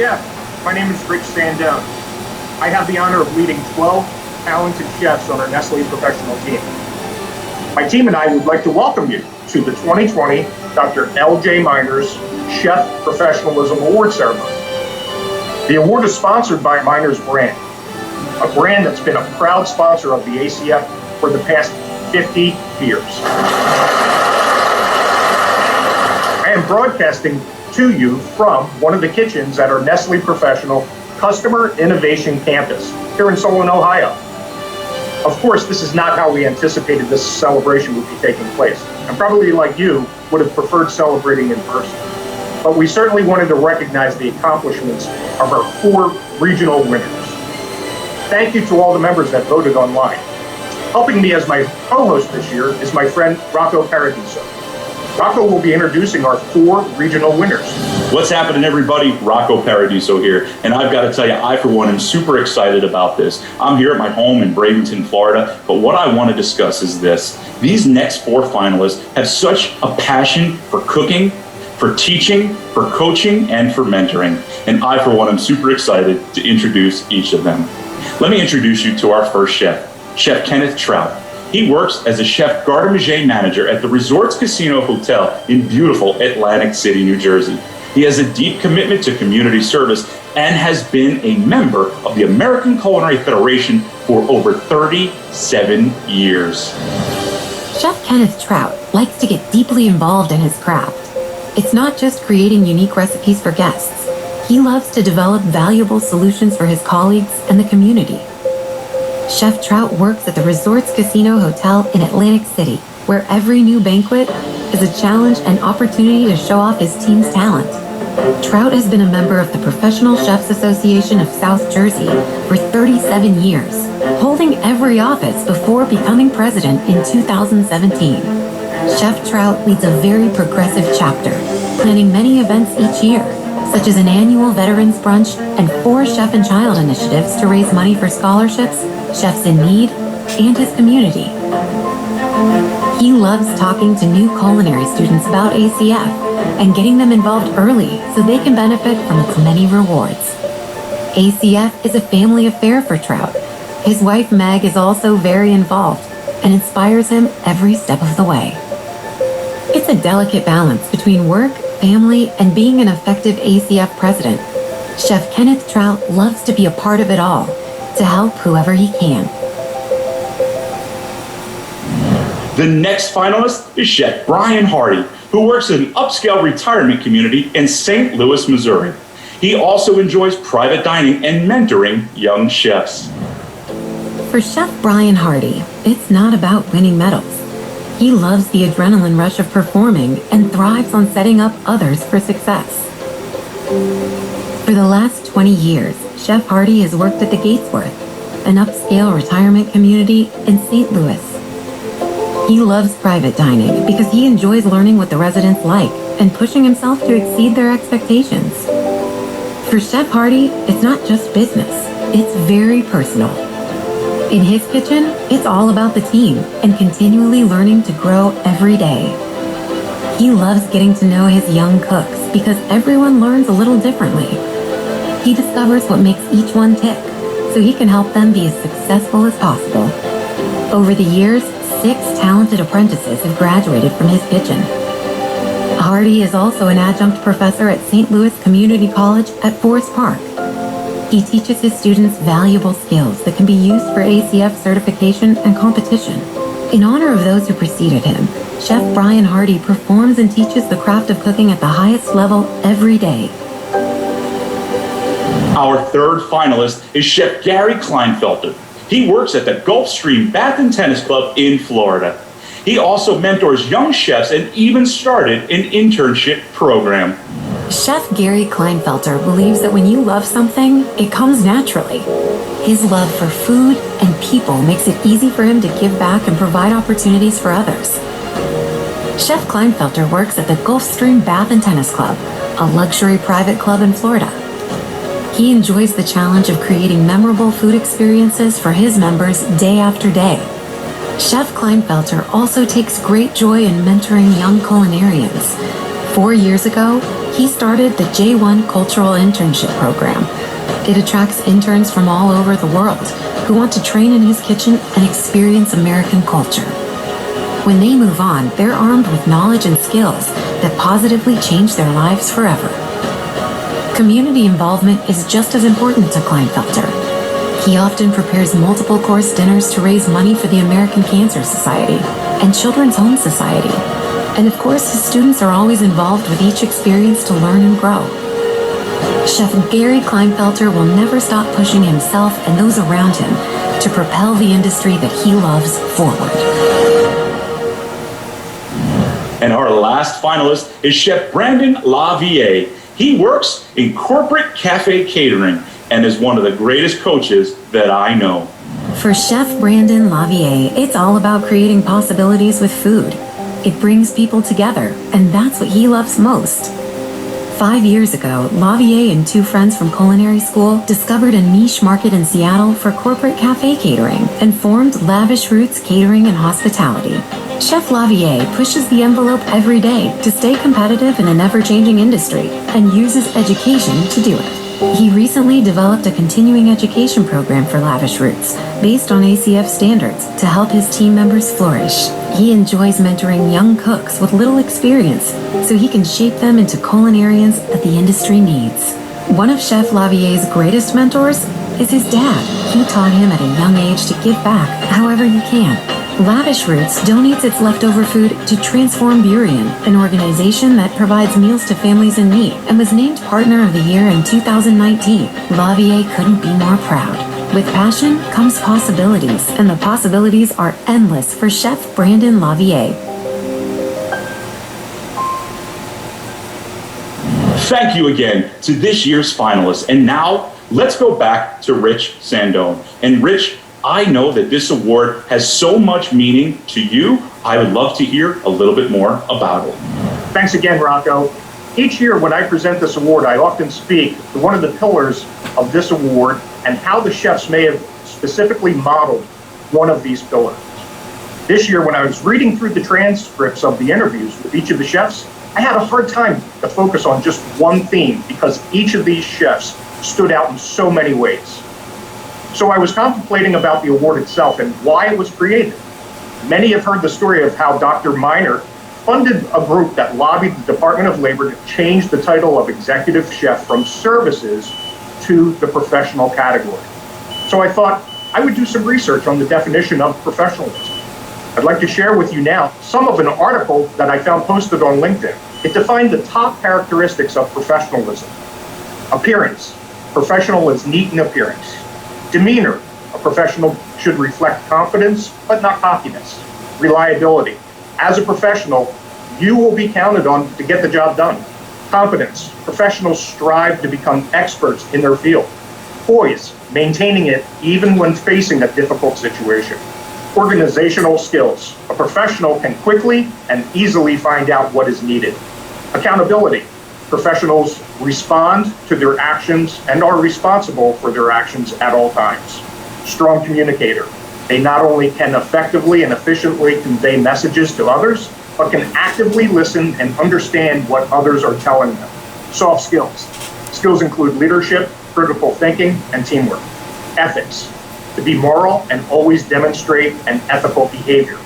ACF. My name is Rich Sandone. I have the honor of leading 12 talented chefs on our Nestle professional team. My team and I would like to welcome you to the 2020 Dr. L.J. Miners Chef Professionalism Award Ceremony. The award is sponsored by Miners Brand, a brand that's been a proud sponsor of the ACF for the past 50 years. I am broadcasting to you from one of the kitchens at our Nestle Professional Customer Innovation Campus here in Solon, Ohio. Of course, this is not how we anticipated this celebration would be taking place, and probably like you would have preferred celebrating in person. But we certainly wanted to recognize the accomplishments of our 4 regional winners. Thank you to all the members that voted online. Helping me as my co-host this year is my friend Rocco Paradiso. Rocco will be introducing our 4 regional winners. What's happening, everybody? Rocco Paradiso here, and I've got to tell you, I for one am super excited about this. I'm here at my home in Bradenton, Florida, but what I want to discuss is this. These next 4 finalists have such a passion for cooking, for teaching, for coaching, and for mentoring, and I for one am super excited to introduce each of them. Let me introduce you to our first chef, Chef Kenneth Trout. He works as a chef garde-manger manager at the Resorts Casino Hotel in beautiful Atlantic City, New Jersey. He has a deep commitment to community service and has been a member of the American Culinary Federation for over 37 years. Chef Kenneth Trout likes to get deeply involved in his craft. It's not just creating unique recipes for guests. He loves to develop valuable solutions for his colleagues and the community. Chef Trout works at the Resorts Casino Hotel in Atlantic City, where every new banquet is a challenge and opportunity to show off his team's talent. Trout has been a member of the Professional Chefs Association of South Jersey for 37 years, holding every office before becoming president in 2017. Chef Trout leads a very progressive chapter, planning many events each year, such as an annual Veterans Brunch and 4 Chef and Child initiatives to raise money for scholarships, chefs in need, and his community. He loves talking to new culinary students about ACF and getting them involved early so they can benefit from its many rewards. ACF is a family affair for Trout. His wife Meg is also very involved and inspires him every step of the way. It's a delicate balance between work, family, and being an effective ACF president. Chef Kenneth Trout loves to be a part of it all, to help whoever he can. The next finalist is Chef Brian Hardy, who works in an upscale retirement community in St. Louis, Missouri. He also enjoys private dining and mentoring young chefs. For Chef Brian Hardy, it's not about winning medals. He loves the adrenaline rush of performing and thrives on setting up others for success. For the last 20 years, Chef Hardy has worked at the Gatesworth, an upscale retirement community in St. Louis. He loves private dining because he enjoys learning what the residents like and pushing himself to exceed their expectations. For Chef Hardy, it's not just business, it's very personal. In his kitchen, it's all about the team and continually learning to grow every day. He loves getting to know his young cooks because everyone learns a little differently. He discovers what makes each one tick so he can help them be as successful as possible. Over the years, 6 talented apprentices have graduated from his kitchen. Hardy is also an adjunct professor at St. Louis Community College at Forest Park. He teaches his students valuable skills that can be used for ACF certification and competition. In honor of those who preceded him, Chef Brian Hardy performs and teaches the craft of cooking at the highest level every day. Our third finalist is Chef Gary Kleinfelter. He works at the Gulfstream Bath and Tennis Club in Florida. He also mentors young chefs and even started an internship program. Chef Gary Kleinfelter believes that when you love something, it comes naturally. His love for food and people makes it easy for him to give back and provide opportunities for others. Chef Kleinfelter works at the Gulfstream Bath and Tennis Club, a luxury private club in Florida. He enjoys the challenge of creating memorable food experiences for his members day after day. Chef Kleinfelter also takes great joy in mentoring young culinarians. 4 years ago, He started the J1 Cultural Internship Program. It attracts interns from all over the world who want to train in his kitchen and experience American culture. When they move on, they're armed with knowledge and skills that positively change their lives forever. Community involvement is just as important to Kleinfelter. He often prepares multiple course dinners to raise money for the American Cancer Society and Children's Home Society. And of course, his students are always involved with each experience to learn and grow. Chef Gary Kleinfelter will never stop pushing himself and those around him to propel the industry that he loves forward. And our last finalist is Chef Brandon LaVier. He works in corporate cafe catering and is one of the greatest coaches that I know. For Chef Brandon LaVier, it's all about creating possibilities with food. It brings people together, and that's what he loves most. 5 years ago, LaVier and two friends from culinary school discovered a niche market in Seattle for corporate cafe catering and formed Lavish Roots Catering and Hospitality. Chef LaVier pushes the envelope every day to stay competitive in an ever-changing industry and uses education to do it. He recently developed a continuing education program for Lavish Roots based on ACF standards to help his team members flourish. He enjoys mentoring young cooks with little experience so he can shape them into culinarians that the industry needs. One of Chef LaVier's greatest mentors is his dad. He taught him at a young age to give back however you can. Lavish Roots donates its leftover food to Transform Burien, an organization that provides meals to families in need, and was named Partner of the Year in 2019. LaVier couldn't be more proud. With passion comes possibilities, and the possibilities are endless for Chef Brandon LaVier. Thank you again to this year's finalists. And now let's go back to Rich Sandone. And Rich, I know that this award has so much meaning to you. I would love to hear a little bit more about it. Thanks again, Rocco. Each year when I present this award, I often speak to one of the pillars of this award and how the chefs may have specifically modeled one of these pillars. This year, when I was reading through the transcripts of the interviews with each of the chefs, I had a hard time to focus on just one theme because each of these chefs stood out in so many ways. So I was contemplating about the award itself and why it was created. Many have heard the story of how Dr. Miner funded a group that lobbied the Department of Labor to change the title of executive chef from services to the professional category. So I thought I would do some research on the definition of professionalism. I'd like to share with you now some of an article that I found posted on LinkedIn. It defined the top characteristics of professionalism. Appearance. Professional is neat in appearance. Demeanor. A professional should reflect confidence, but not cockiness. Reliability. As a professional, you will be counted on to get the job done. Competence. Professionals strive to become experts in their field. Poise. Maintaining it even when facing a difficult situation. Organizational skills. A professional can quickly and easily find out what is needed. Accountability. Professionals respond to their actions and are responsible for their actions at all times. Strong communicator. They not only can effectively and efficiently convey messages to others, but can actively listen and understand what others are telling them. Soft skills. Skills include leadership, critical thinking, and teamwork. Ethics. To be moral and always demonstrate an ethical behavior.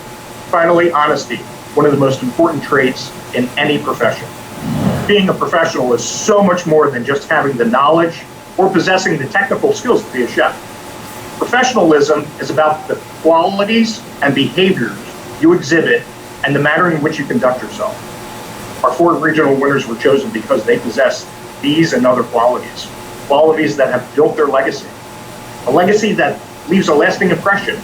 Finally, honesty. One of the most important traits in any profession. Being a professional is so much more than just having the knowledge or possessing the technical skills to be a chef. Professionalism is about the qualities and behaviors you exhibit and the manner in which you conduct yourself. Our 4 regional winners were chosen because they possess these and other qualities, qualities that have built their legacy, a legacy that leaves a lasting impression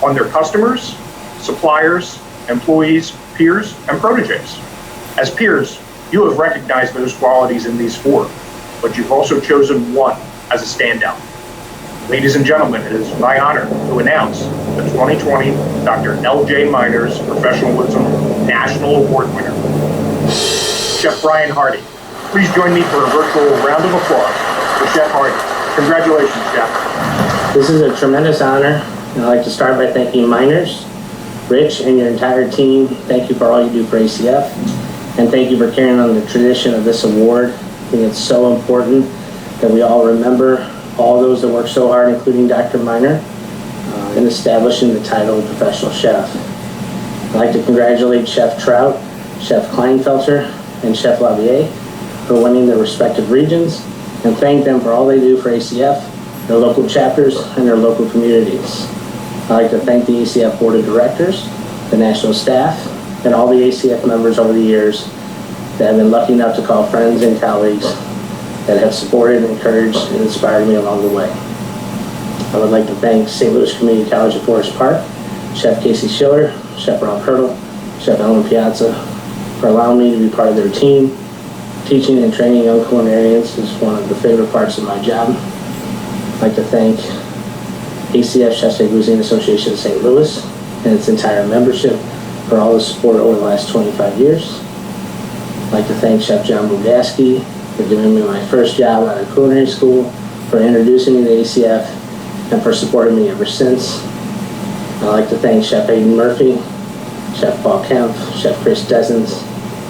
on their customers, suppliers, employees, peers, and proteges. As peers, you have recognized those qualities in these 4, but you've also chosen one as a standout. Ladies and gentlemen, it is my honor to announce the 2020 Dr. L.J. Miners Professionalism National Award winner, Chef Brian Hardy. Please join me for a virtual round of applause for Chef Hardy. Congratulations, Chef. This is a tremendous honor, and I'd like to start by thanking Miners, Rich, and your entire team. Thank you for all you do for ACF. And thank you for carrying on the tradition of this award. I think it's so important that we all remember all those that work so hard, including Dr. Miner, in establishing the title of professional chef. I'd like to congratulate Chef Trout, Chef Kleinfelter, and Chef Lavier for winning their respective regions, and thank them for all they do for ACF, their local chapters, and their local communities. I'd like to thank the ACF Board of Directors, the national staff, and all the ACF members over the years that have been lucky enough to call friends and colleagues that have supported, encouraged, and inspired me along the way. I would like to thank St. Louis Community College of Forest Park, Chef Casey Schiller, Chef Rob Hurdle, Chef Ellen Piazza, for allowing me to be part of their team. Teaching and training young culinarians is one of the favorite parts of my job. I'd like to thank ACF Chefs and Cuisine Association of St. Louis and its entire membership for all the support over the last 25 years. I'd like to thank Chef John Bugaski for giving me my first job out of culinary school, for introducing me to ACF, and for supporting me ever since. I'd like to thank Chef Aiden Murphy, Chef Paul Kemp, Chef Chris Desens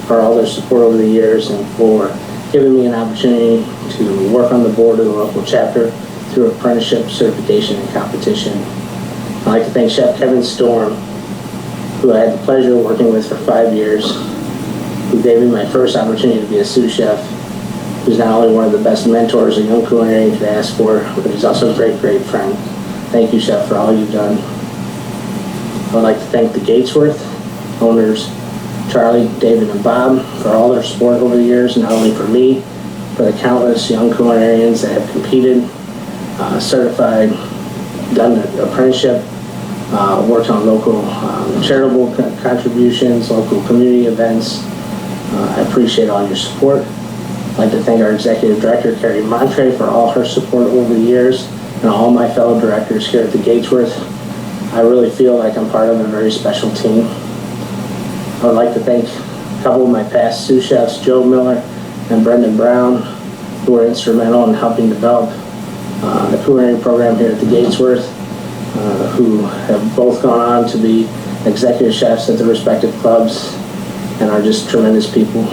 for all their support over the years and for giving me an opportunity to work on the board of the local chapter through apprenticeship, certification, and competition. I'd like to thank Chef Kevin Storm, who I had the pleasure of working with for 5 years, who gave me my first opportunity to be a sous chef, who's not only one of the best mentors a young culinarian could ask for, but he's also a great, great friend. Thank you, Chef, for all you've done. I would like to thank the Gatesworth owners, Charlie, David, and Bob, for all their support over the years, not only for me, for the countless young culinarians that have competed, certified, done the apprenticeship, worked on local charitable contributions, local community events. I appreciate all your support. I'd like to thank our Executive Director, Carrie Entree, for all her support over the years, and all my fellow directors here at the Gatesworth. I really feel like I'm part of a very special team. I would like to thank a couple of my past sous chefs, Joe Miller and Brendan Brown, who were instrumental in helping develop the culinary program here at the Gatesworth, who have both gone on to be executive chefs at their respective clubs and are just tremendous people.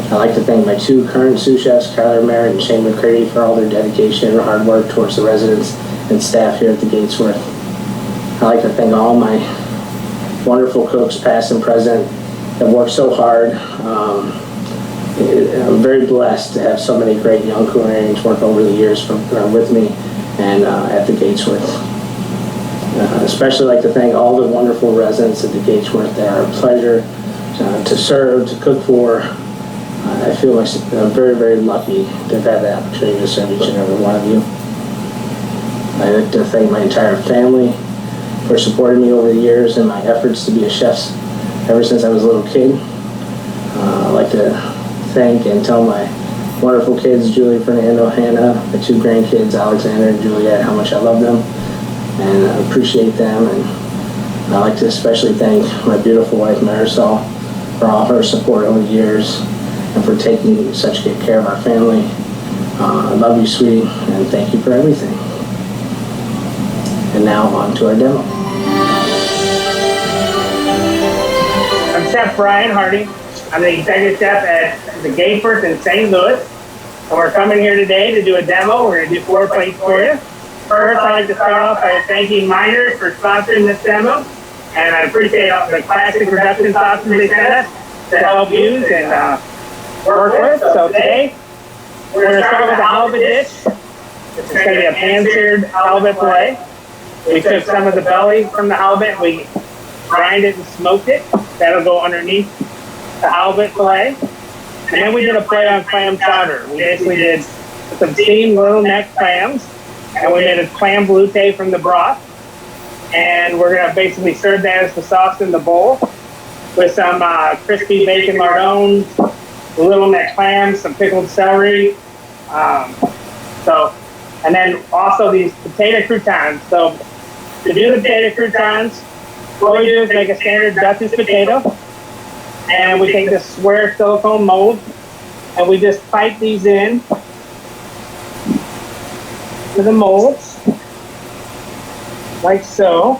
I'd like to thank my 2 current sous chefs, Kyler Merritt and Shane McCready, for all their dedication and hard work towards the residents and staff here at the Gatesworth. I'd like to thank all my wonderful cooks, past and present, that work so hard. I'm very blessed to have so many great young culinarians work over the years with me and at the Gatesworth. Especially like to thank all the wonderful residents at the Gatesworth. They are a pleasure to serve, to cook for. I feel like I'm very, very lucky to have had the opportunity to serve each and every one of you. I'd like to thank my entire family for supporting me over the years in my efforts to be a chef ever since I was a little kid. I'd like to thank and tell my wonderful kids, Julie, Fernando, Hannah, my 2 grandkids, Alexander and Juliet, how much I love them and I appreciate them. And I'd like to especially thank my beautiful wife, Marisol, for all her support over the years and for taking such good care of our family. I love you, sweetie, and thank you for everything. And now on to our demo. I'm Chef Brian Hardy. I'm the executive chef at the Gatesworth in St. Louis. And we're coming here today to do a demo. We're going to do 4 plates for you. First, I'd like to start off by thanking Miners for sponsoring this demo. And I appreciate all the classic production sauces they sent us to help use and work with. So today, we're going to start with a halibut dish. It's going to be a pan-seared halibut fillet. We took some of the belly from the halibut, we brined it and smoked it. That'll go underneath the halibut fillet. And then we did a play on clam chowder. We basically did some steamed little neck clams, and we made a clam velouté from the broth. And we're gonna basically serve that as the sauce in the bowl with some crispy bacon lardons, little neck clams, some pickled celery. And then also these potato croutons. So to do the potato croutons, what we do is make a standard Dutchess potato, and we take this square silicone mold, and we just pipe these in to the molds, like so,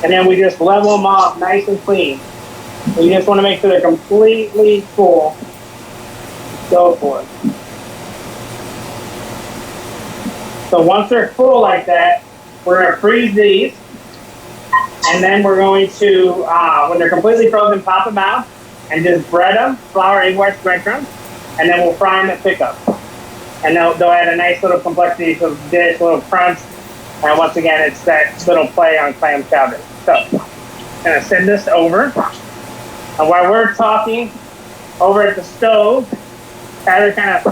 and then we just level them off nice and clean. You just want to make sure they're completely full. Go for it. So once they're full like that, we're going to freeze these. And then we're going to, when they're completely frozen, pop them out and just bread them, flour, egg whites, breadcrumbs, and then we'll fry them at pickup. And they'll add a nice little complexity to the dish, little crunch. And once again, it's that little play on clam chowder. So, I'm going to send this over. And while we're talking over at the stove, Tyler, kind of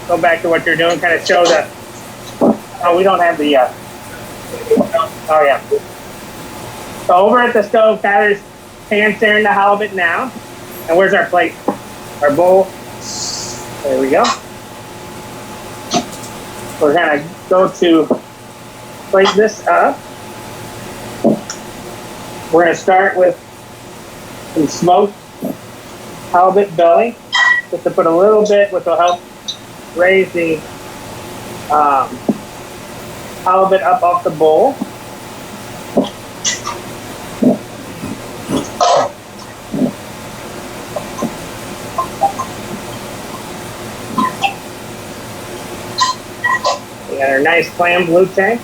go back to what you're doing, kind of show the, oh, we don't have the, oh yeah. So over at the stove, Tyler's pan searing the halibut now. And where's our plate? Our bowl. There we go. We're gonna go to plate this up. We're gonna start with some smoked halibut belly, just to put a little bit, which will help raise the halibut up off the bowl. We got our nice clam blue-tank.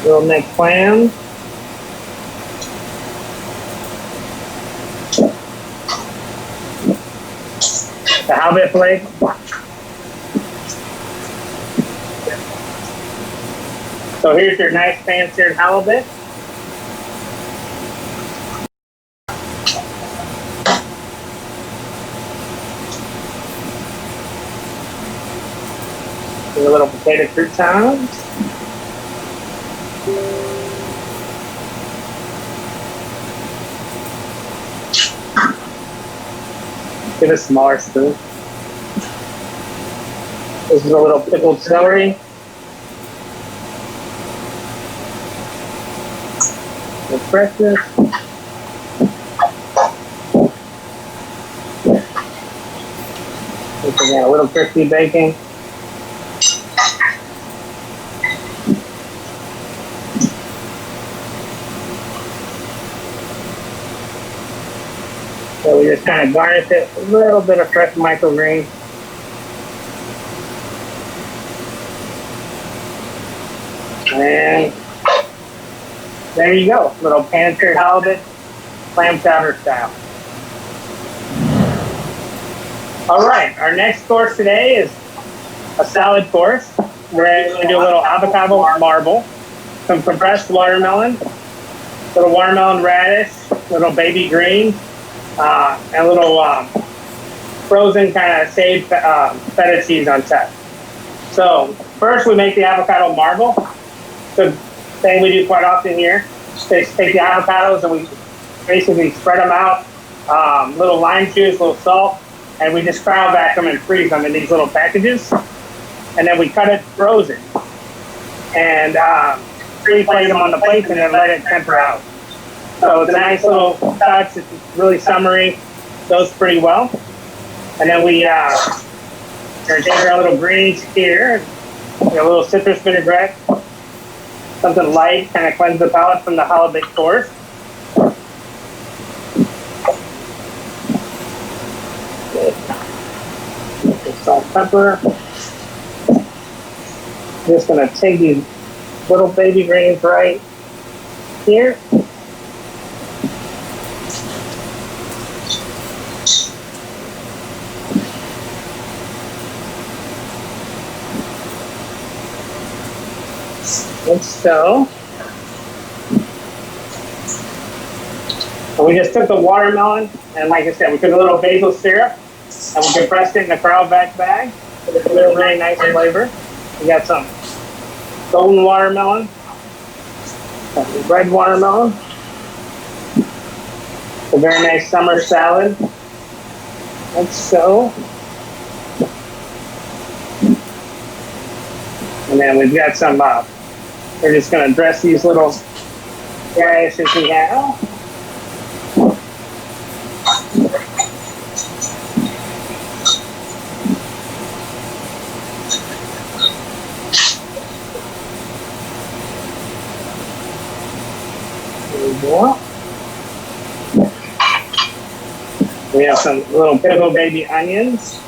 Little neck clam. The halibut fillet. So here's your nice pan-seared halibut. Do a little potato croutons. Get a smaller spoon. This is a little pickled celery. Freshness. A little crispy bacon. So we just kind of garnish it with a little bit of fresh microgreen. And there you go, little pan-seared halibut, clam chowder style. All right, our next course today is a salad course. We're going to do a little avocado marble, some compressed watermelon, little watermelon radish, little baby greens, and a little frozen kind of saved feta cheese on top. So first we make the avocado marble. The thing we do quite often here is take the avocados and we basically spread them out, little lime juice, little salt, and we just cryo vac them and freeze them in these little packages. And then we cut it frozen and pre-plate them on the plate and then let it temper out. So it's a nice little touch. It's really summery, goes pretty well. And then we take our little greens here, a little citrus vinaigrette, something light, kind of cleanse the palate from the halibut course. Salt, pepper. Just gonna take these little baby greens right here. And so, we just took the watermelon, and like I said, we took a little basil syrup, and we compressed it in a cryo vac bag. It's a really nice flavor. We got some golden watermelon, some red watermelon, a very nice summer salad. And so, and then we've got some, we're just going to dress these little radishes we have. more. We have some little pickle baby onions.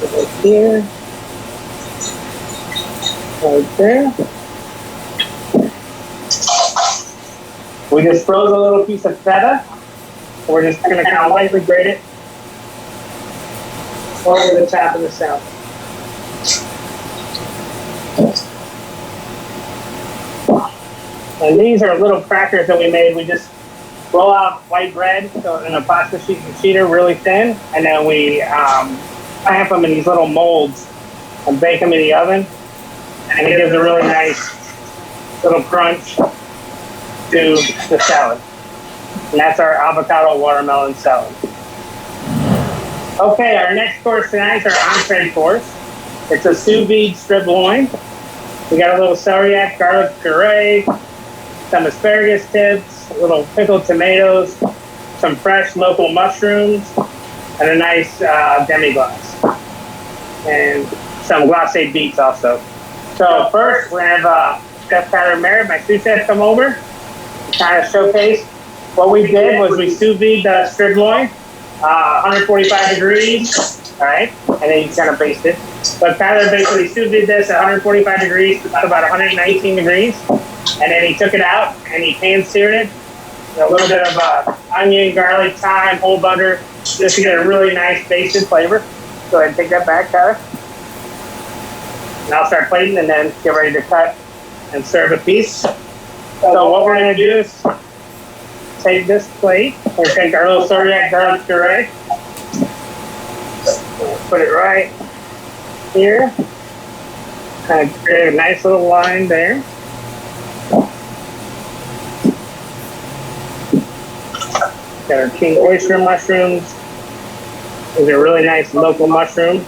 Right here. Right there. We just froze a little piece of feta. We're just going to kind of lightly grate it over the top of the salad. And these are little crackers that we made. We just roll out white bread in a pasta sheeter really thin, and then we clamp them in these little molds and bake them in the oven. And it gives a really nice little crunch to the salad. And that's our avocado watermelon salad. Okay, our next course tonight is our entree course. It's a sous vide strip loin. We got a little celeriac, garlic puree, some asparagus tips, a little pickled tomatoes, some fresh local mushrooms, and a nice demi-glace. And some glacé beets also. So first, we're going to have Chef Tyler Merritt, my sous chef, come over and kind of showcase. What we did was we sous vide the strip loin, 145 degrees, all right? And then you kind of baste it. But Tyler basically sous vide this at 145 degrees to about 119 degrees. And then he took it out and he pan seared it. A little bit of onion, garlic, thyme, whole butter, just to get a really nice basted flavor. Go ahead and take that back, Tyler. And I'll start plating and then get ready to cut and serve a piece. So what we're going to do is take this plate. We're going to take our little celeriac garlic puree. Put it right here. Kind of create a nice little line there. Got our king oyster mushrooms. These are really nice local mushrooms.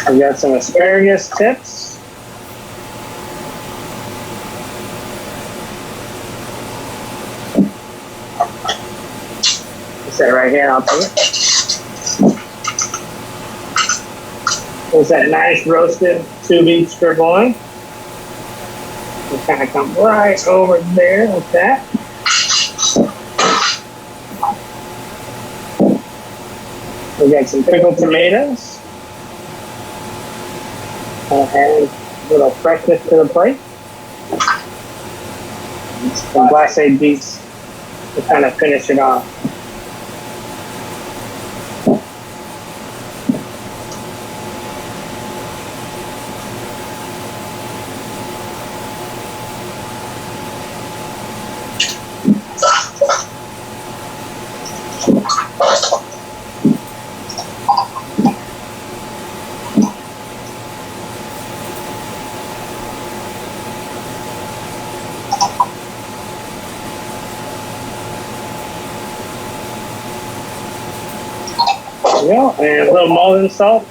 We got some asparagus tips. Set it right here, I'll take it. There's that nice roasted sous vide strip loin. We'll kind of come right over there with that. We got some pickled tomatoes. And a little freshness to the plate. Some glacé beets to kind of finish it off. And a little Maldon salt.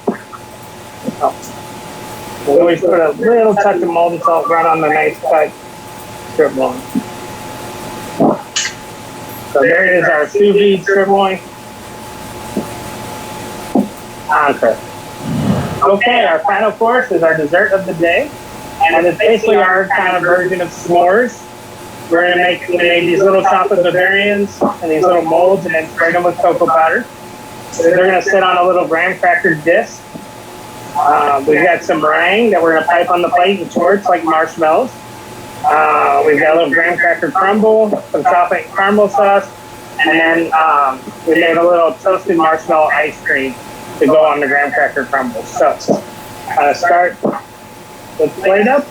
We always put a little touch of Maldon salt right on the nice cut strip loin. So there it is, our sous vide strip loin. Entree. Okay, our final course is our dessert of the day. And it's basically our kind of version of s'mores. We made these little chocolate Bavarians and these little molds and then spray them with cocoa powder. They're going to sit on a little graham cracker disc. We've got some meringue that we're going to pipe on the plate in shorts like marshmallows. We've got a little graham cracker crumble, some chocolate and caramel sauce, and then we made a little toasted marshmallow ice cream to go on the graham cracker crumble. So start the plate up.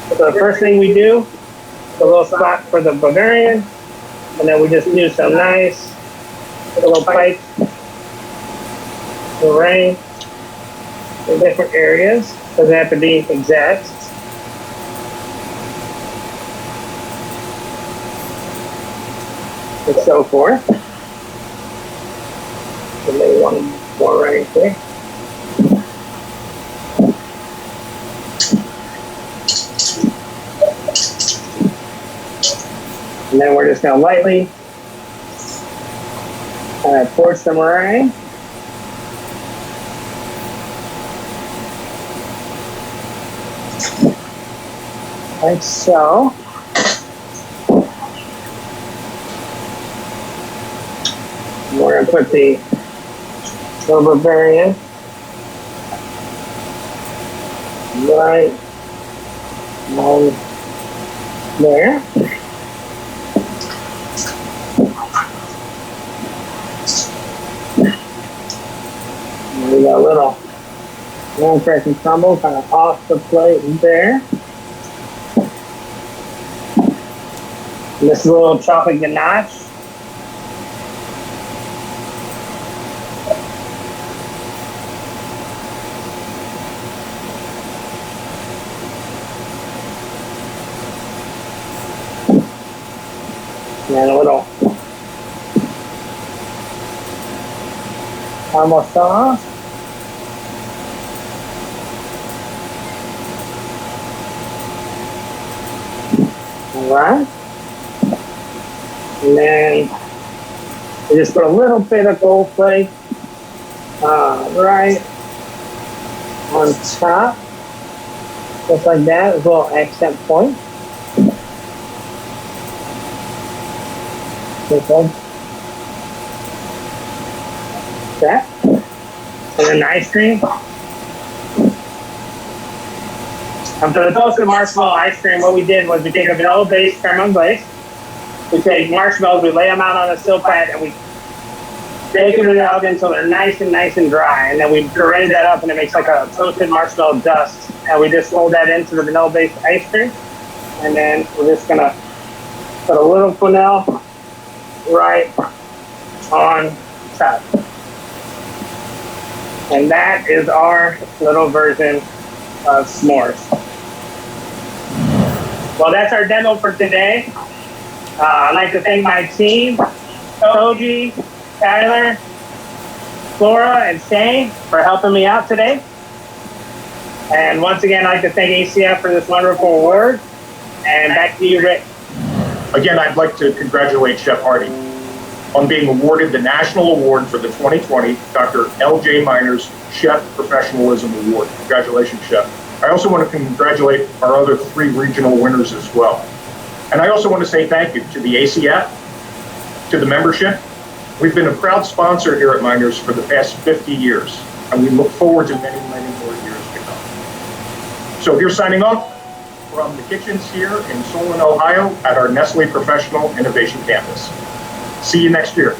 So the first thing we do, a little spot for the Bavarian, and then we just use some nice little pipes. Meringue in different areas. Doesn't have to be exact. And so forth. So maybe one more right there. And then we're just going to lightly Pour some meringue. Like so. We're going to put the little Bavarian right on there. And we got a little long press and crumble kind of off the plate there. And this little chocolate ganache. And a little caramel sauce. All right. And then we just put a little bit of gold flake right on top. Just like that, as a little accent point. Okay. That. And then the ice cream. For the toasted marshmallow ice cream, what we did was we take a vanilla-based caramel glaze. We take marshmallows, we lay them out on a steel plat, and we bake them in the oven until they're nice and dry. And then we grind that up, and it makes like a toasted marshmallow dust. And we just fold that into the vanilla-based ice cream. And then we're just gonna put a little vanilla right on top. And that is our little version of s'mores. Well, that's our demo for today. I'd like to thank my team, Koji, Tyler, Flora, and Shane for helping me out today. And once again, I'd like to thank ACF for this wonderful award. And back to you, Rick. Again, I'd like to congratulate Chef Hardy on being awarded the National Award for the 2020 Dr. L.J. Miner's Chef Professionalism Award. Congratulations, Chef. I also want to congratulate our other 3 regional winners as well. And I also want to say thank you to the ACF, to the membership. We've been a proud sponsor here at Miners for the past 50 years, and we look forward to many, many more years to come. So here's signing off from the kitchens here in Solon, Ohio at our Nestle Professional Innovation Campus. See you next year.